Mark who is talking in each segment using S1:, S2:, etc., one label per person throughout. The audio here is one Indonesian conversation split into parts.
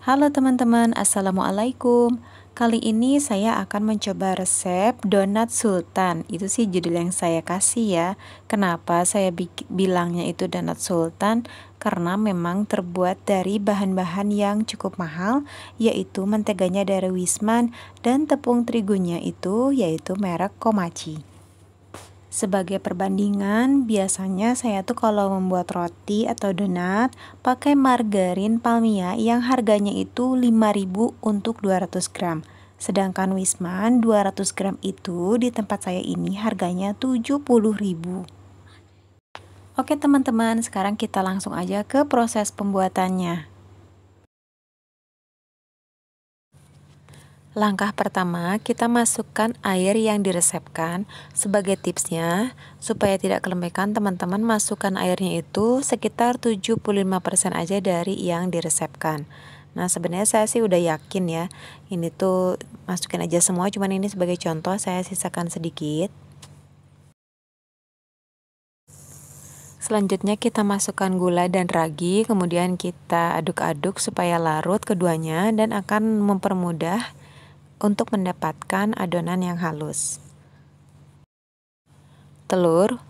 S1: Halo teman-teman, Assalamualaikum. Kali ini saya akan mencoba resep donat sultan. Itu sih judul yang saya kasih ya. Kenapa saya bilangnya itu donat sultan? Karena memang terbuat dari bahan-bahan yang cukup mahal, yaitu menteganya dari Wisman dan tepung terigunya itu yaitu merek Komachi. Sebagai perbandingan, biasanya saya tuh kalau membuat roti atau donat pakai margarin Palmia yang harganya itu 5.000 untuk 200 gram. Sedangkan Wisman 200 gram itu di tempat saya ini harganya 70.000. Oke teman-teman, sekarang kita langsung aja ke proses pembuatannya. Langkah pertama, kita masukkan air yang diresepkan. Sebagai tipsnya, supaya tidak kelembekan, teman-teman masukkan airnya itu sekitar 75% aja dari yang diresepkan. Nah, sebenarnya saya sih udah yakin ya, ini tuh masukin aja semua, cuman ini sebagai contoh saya sisakan sedikit. Selanjutnya kita masukkan gula dan ragi, kemudian kita aduk-aduk supaya larut keduanya dan akan mempermudah untuk mendapatkan adonan yang halus. Telur.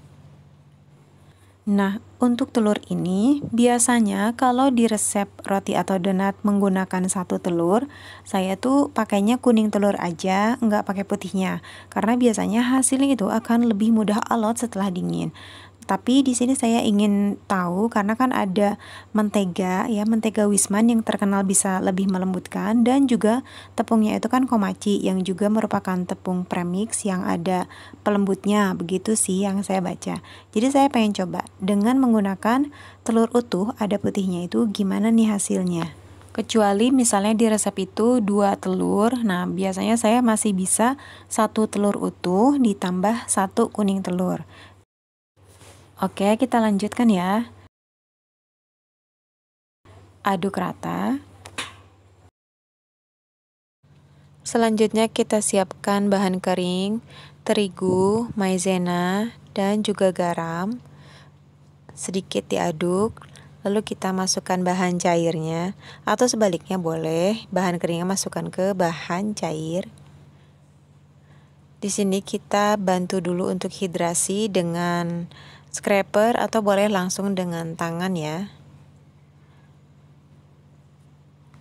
S1: Nah, untuk telur ini biasanya kalau di resep roti atau donat menggunakan satu telur, saya tuh pakainya kuning telur aja, nggak pakai putihnya. Karena biasanya hasilnya itu akan lebih mudah alot setelah dingin. Tapi di sini saya ingin tahu karena kan ada mentega ya, mentega Wisman yang terkenal bisa lebih melembutkan, dan juga tepungnya itu kan Komachi yang juga merupakan tepung premix yang ada pelembutnya, begitu sih yang saya baca. Jadi saya pengen coba dengan menggunakan telur utuh ada putihnya itu gimana nih hasilnya. Kecuali misalnya di resep itu 2 telur, nah biasanya saya masih bisa 1 telur utuh ditambah 1 kuning telur. Oke, kita lanjutkan ya. Aduk rata. Selanjutnya kita siapkan bahan kering, terigu, maizena, dan juga garam. Sedikit diaduk, lalu kita masukkan bahan cairnya, atau sebaliknya boleh, bahan keringnya masukkan ke bahan cair. Di sini kita bantu dulu untuk hidrasi dengan scraper atau boleh langsung dengan tangan ya.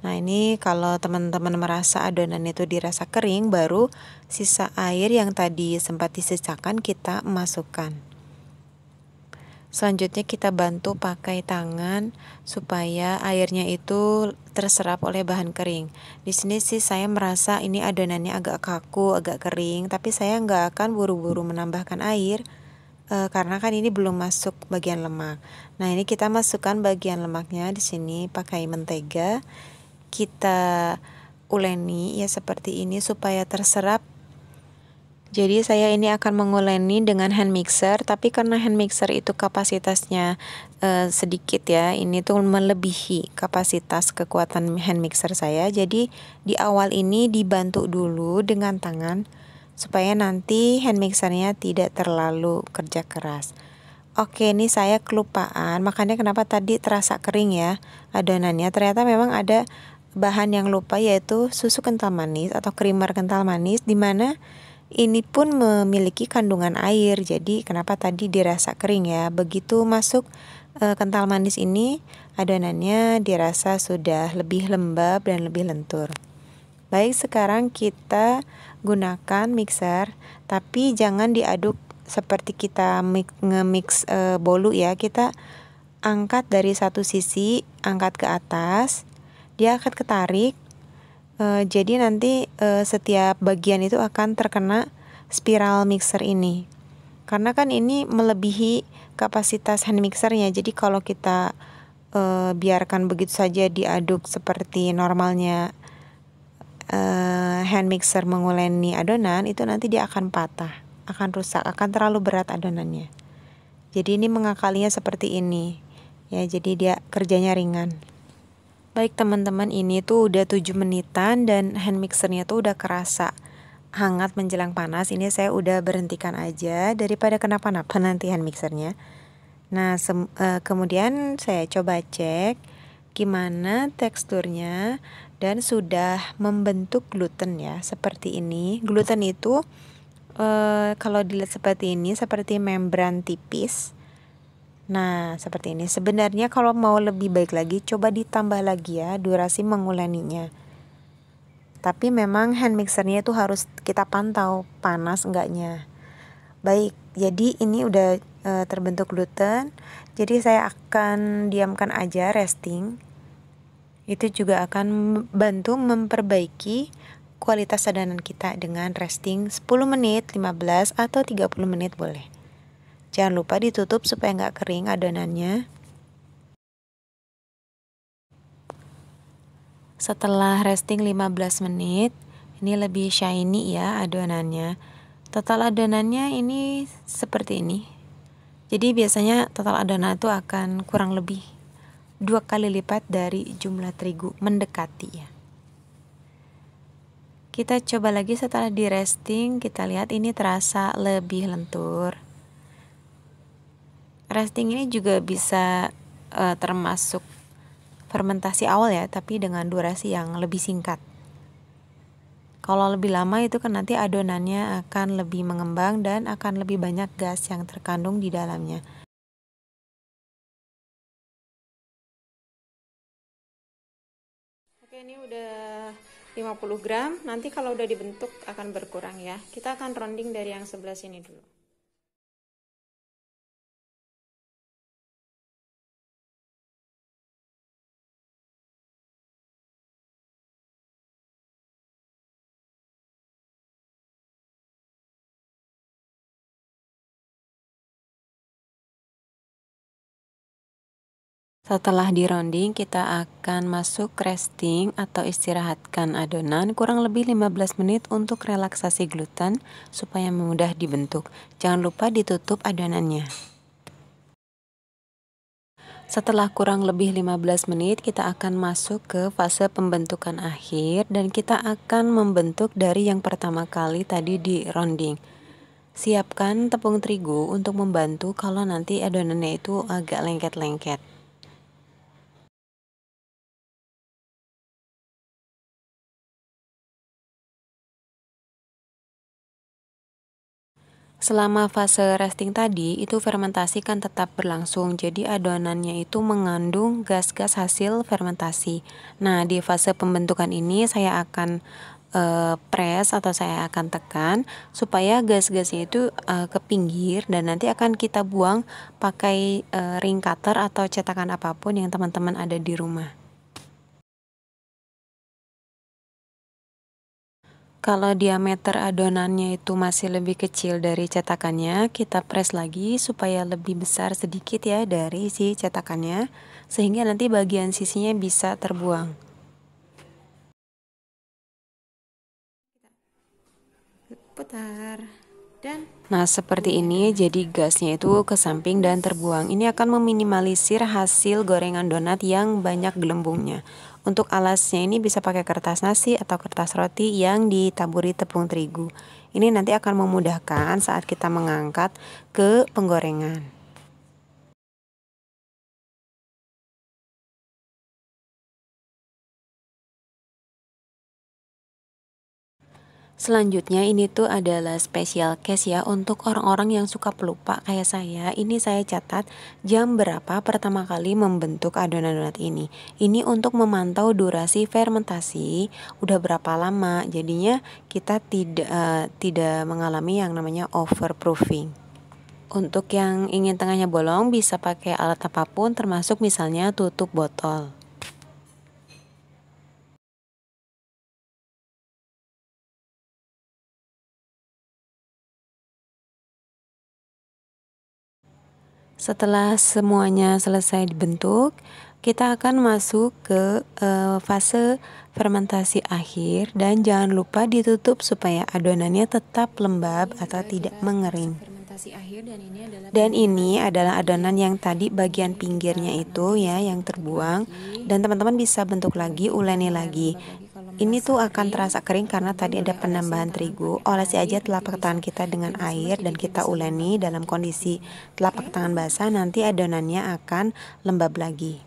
S1: Nah, ini kalau teman-teman merasa adonan itu dirasa kering, baru sisa air yang tadi sempat disisakan kita masukkan. Selanjutnya kita bantu pakai tangan supaya airnya itu terserap oleh bahan kering. Di sini sih saya merasa ini adonannya agak kaku, agak kering, tapi saya nggak akan buru-buru menambahkan air. Karena kan ini belum masuk bagian lemak. Nah, ini kita masukkan bagian lemaknya di sini pakai mentega. Kita uleni ya seperti ini supaya terserap. Jadi saya ini akan menguleni dengan hand mixer, tapi karena hand mixer itu kapasitasnya sedikit ya, ini tuh melebihi kapasitas kekuatan hand mixer saya. Jadi di awal ini dibantu dulu dengan tangan supaya nanti hand mixernya tidak terlalu kerja keras. Oke, ini saya kelupaan, makanya kenapa tadi terasa kering ya adonannya. Ternyata memang ada bahan yang lupa, yaitu susu kental manis atau creamer kental manis, dimana ini pun memiliki kandungan air. Jadi kenapa tadi dirasa kering ya. Begitu masuk kental manis ini, adonannya dirasa sudah lebih lembab dan lebih lentur. Baik, sekarang kita gunakan mixer, tapi jangan diaduk seperti kita nge-mix bolu ya. Kita angkat dari satu sisi, angkat ke atas, dia akan ketarik. Jadi nanti setiap bagian itu akan terkena spiral mixer ini. Karena kan ini melebihi kapasitas hand mixernya. Jadi kalau kita biarkan begitu saja diaduk seperti normalnya hand mixer menguleni adonan, itu nanti dia akan patah, akan rusak, akan terlalu berat adonannya. Jadi ini mengakalinya seperti ini ya, jadi dia kerjanya ringan. Baik teman-teman, ini tuh udah 7 menitan dan hand mixernya tuh udah kerasa hangat menjelang panas. Ini saya udah berhentikan aja daripada kenapa-napa nanti hand mixernya. Nah, kemudian saya coba cek gimana teksturnya dan sudah membentuk gluten ya, seperti ini. Gluten itu kalau dilihat seperti ini, seperti membran tipis. Nah, seperti ini. Sebenarnya kalau mau lebih baik lagi, coba ditambah lagi ya durasi menguleninya. Tapi memang hand mixernya itu harus kita pantau panas enggaknya. Baik, jadi ini udah terbentuk gluten. Jadi saya akan diamkan aja resting. Itu juga akan bantu memperbaiki kualitas adonan kita dengan resting 10 menit, 15 atau 30 menit boleh. Jangan lupa ditutup supaya nggak kering adonannya. Setelah resting 15 menit, ini lebih shiny ya adonannya. Total adonannya ini seperti ini. Jadi biasanya total adonan itu akan kurang lebih 2 kali lipat dari jumlah terigu, mendekati ya. Kita coba lagi setelah di resting, kita lihat ini terasa lebih lentur. Resting ini juga bisa termasuk fermentasi awal ya, tapi dengan durasi yang lebih singkat. Kalau lebih lama itu kan nanti adonannya akan lebih mengembang dan akan lebih banyak gas yang terkandung di dalamnya. Oke, ini udah 50 gram. Nanti kalau udah dibentuk akan berkurang ya. Kita akan rounding dari yang sebelah sini dulu. Setelah di rounding, kita akan masuk resting atau istirahatkan adonan kurang lebih 15 menit untuk relaksasi gluten supaya mudah dibentuk. Jangan lupa ditutup adonannya. Setelah kurang lebih 15 menit, kita akan masuk ke fase pembentukan akhir dan kita akan membentuk dari yang pertama kali tadi di rounding. Siapkan tepung terigu untuk membantu kalau nanti adonannya itu agak lengket-lengket. Selama fase resting tadi, itu fermentasi kan tetap berlangsung, jadi adonannya itu mengandung gas-gas hasil fermentasi. Nah, di fase pembentukan ini saya akan press atau saya akan tekan supaya gas-gasnya itu ke pinggir dan nanti akan kita buang pakai ring cutter atau cetakan apapun yang teman-teman ada di rumah. Kalau diameter adonannya itu masih lebih kecil dari cetakannya, kita press lagi supaya lebih besar sedikit ya dari si cetakannya, sehingga nanti bagian sisinya bisa terbuang. Putar. Nah, seperti ini jadi gasnya itu ke samping dan terbuang. Ini akan meminimalisir hasil gorengan donat yang banyak gelembungnya. Untuk alasnya ini bisa pakai kertas nasi atau kertas roti yang ditaburi tepung terigu. Ini nanti akan memudahkan saat kita mengangkat ke penggorengan. Selanjutnya ini tuh adalah special case ya untuk orang-orang yang suka pelupa kayak saya. Ini saya catat jam berapa pertama kali membentuk adonan donat ini. Ini untuk memantau durasi fermentasi udah berapa lama. Jadinya kita tidak mengalami yang namanya overproofing. Untuk yang ingin tengahnya bolong bisa pakai alat apapun termasuk misalnya tutup botol. Setelah semuanya selesai dibentuk, kita akan masuk ke fase fermentasi akhir dan jangan lupa ditutup supaya adonannya tetap lembab atau tidak mengering. Dan ini adalah adonan yang tadi bagian pinggirnya itu ya yang terbuang dan teman-teman bisa bentuk lagi, uleni lagi. Ini tuh akan terasa kering karena tadi ada penambahan terigu. Olesi aja telapak tangan kita dengan air dan kita uleni dalam kondisi telapak tangan basah, nanti adonannya akan lembab lagi.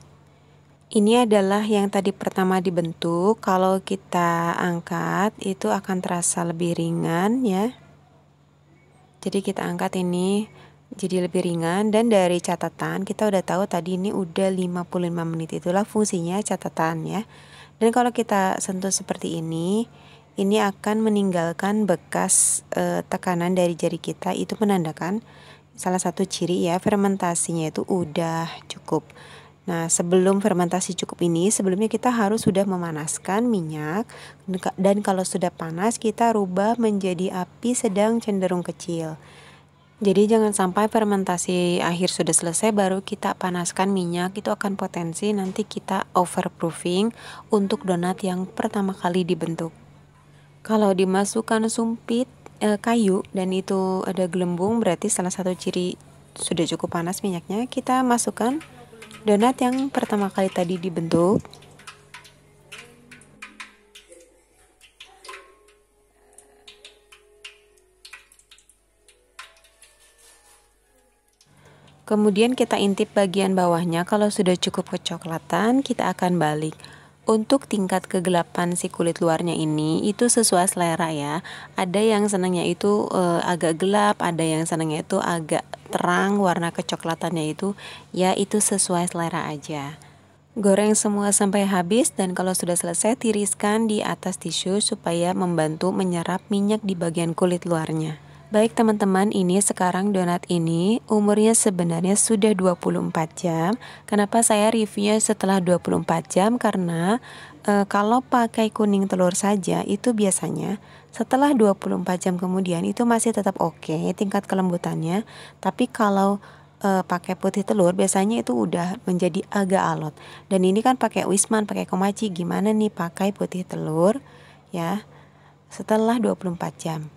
S1: Ini adalah yang tadi pertama dibentuk. Kalau kita angkat itu akan terasa lebih ringan ya. Jadi kita angkat ini jadi lebih ringan, dan dari catatan kita udah tahu tadi ini udah 55 menit, itulah fungsinya catatan ya. Dan kalau kita sentuh seperti ini akan meninggalkan bekas tekanan dari jari kita, itu menandakan salah satu ciri ya, fermentasinya itu udah cukup. Nah, sebelum fermentasi cukup ini, sebelumnya kita harus sudah memanaskan minyak, dan kalau sudah panas kita rubah menjadi api sedang cenderung kecil. Jadi jangan sampai fermentasi akhir sudah selesai baru kita panaskan minyak, itu akan potensi nanti kita overproofing untuk donat yang pertama kali dibentuk. Kalau dimasukkan sumpit kayu dan itu ada gelembung, berarti salah satu ciri sudah cukup panas minyaknya. Kita masukkan donat yang pertama kali tadi dibentuk. Kemudian kita intip bagian bawahnya, kalau sudah cukup kecoklatan kita akan balik. Untuk tingkat kegelapan si kulit luarnya ini itu sesuai selera ya. Ada yang senangnya itu agak gelap, ada yang senangnya itu agak terang warna kecoklatannya itu, ya itu sesuai selera aja. Goreng semua sampai habis, dan kalau sudah selesai tiriskan di atas tisu supaya membantu menyerap minyak di bagian kulit luarnya. Baik teman-teman, ini sekarang donat ini umurnya sebenarnya sudah 24 jam. Kenapa saya reviewnya setelah 24 jam? Karena kalau pakai kuning telur saja itu biasanya setelah 24 jam kemudian itu masih tetap oke tingkat kelembutannya. Tapi kalau pakai putih telur biasanya itu udah menjadi agak alot. Dan ini kan pakai Wisman, pakai Komachi, gimana nih pakai putih telur ya setelah 24 jam.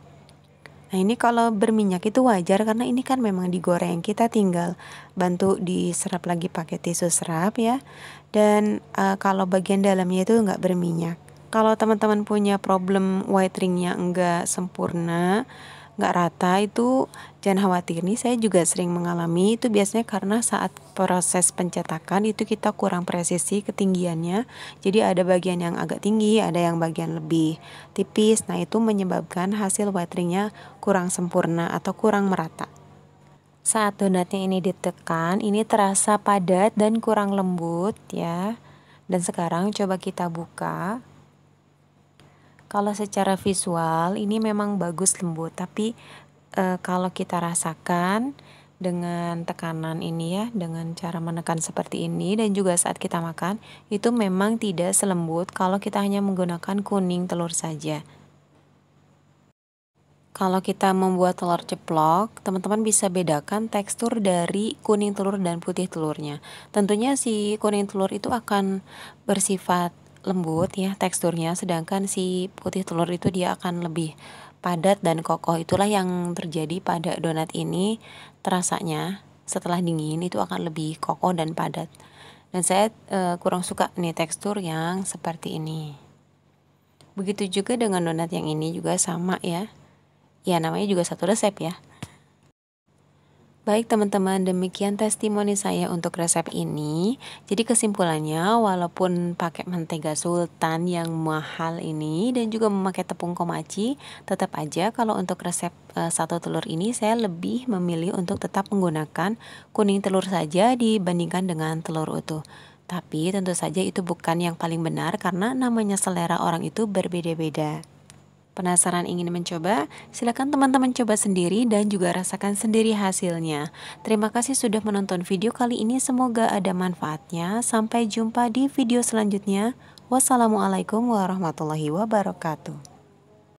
S1: Nah, ini kalau berminyak itu wajar karena ini kan memang digoreng. Kita tinggal bantu diserap lagi pakai tisu serap ya. Dan kalau bagian dalamnya itu nggak berminyak. Kalau teman-teman punya problem white ringnya nggak sempurna, nggak rata, itu jangan khawatir. Nih saya juga sering mengalami itu, biasanya karena saat proses pencetakan itu kita kurang presisi ketinggiannya. Jadi ada bagian yang agak tinggi, ada yang bagian lebih tipis. Nah, itu menyebabkan hasil white ringnya kurang sempurna atau kurang merata. Saat donatnya ini ditekan, ini terasa padat dan kurang lembut ya. Dan sekarang coba kita buka. Kalau secara visual ini memang bagus lembut, tapi kalau kita rasakan dengan tekanan ini ya, dengan cara menekan seperti ini dan juga saat kita makan, itu memang tidak selembut kalau kita hanya menggunakan kuning telur saja. Kalau kita membuat telur ceplok, teman-teman bisa bedakan tekstur dari kuning telur dan putih telurnya. Tentunya si kuning telur itu akan bersifat lembut ya teksturnya, sedangkan si putih telur itu dia akan lebih padat dan kokoh. Itulah yang terjadi pada donat ini, terasanya setelah dingin itu akan lebih kokoh dan padat. Dan saya kurang suka nih tekstur yang seperti ini. Begitu juga dengan donat yang ini juga sama ya. Ya namanya juga satu resep ya. Baik teman-teman, demikian testimoni saya untuk resep ini. Jadi kesimpulannya, walaupun pakai mentega sultan yang mahal ini dan juga memakai tepung komachi, tetap aja kalau untuk resep satu telur ini saya lebih memilih untuk tetap menggunakan kuning telur saja dibandingkan dengan telur utuh. Tapi tentu saja itu bukan yang paling benar karena namanya selera orang itu berbeda-beda. Penasaran ingin mencoba? Silakan teman-teman coba sendiri dan juga rasakan sendiri hasilnya. Terima kasih sudah menonton video kali ini, semoga ada manfaatnya. Sampai jumpa di video selanjutnya. Wassalamualaikum warahmatullahi wabarakatuh.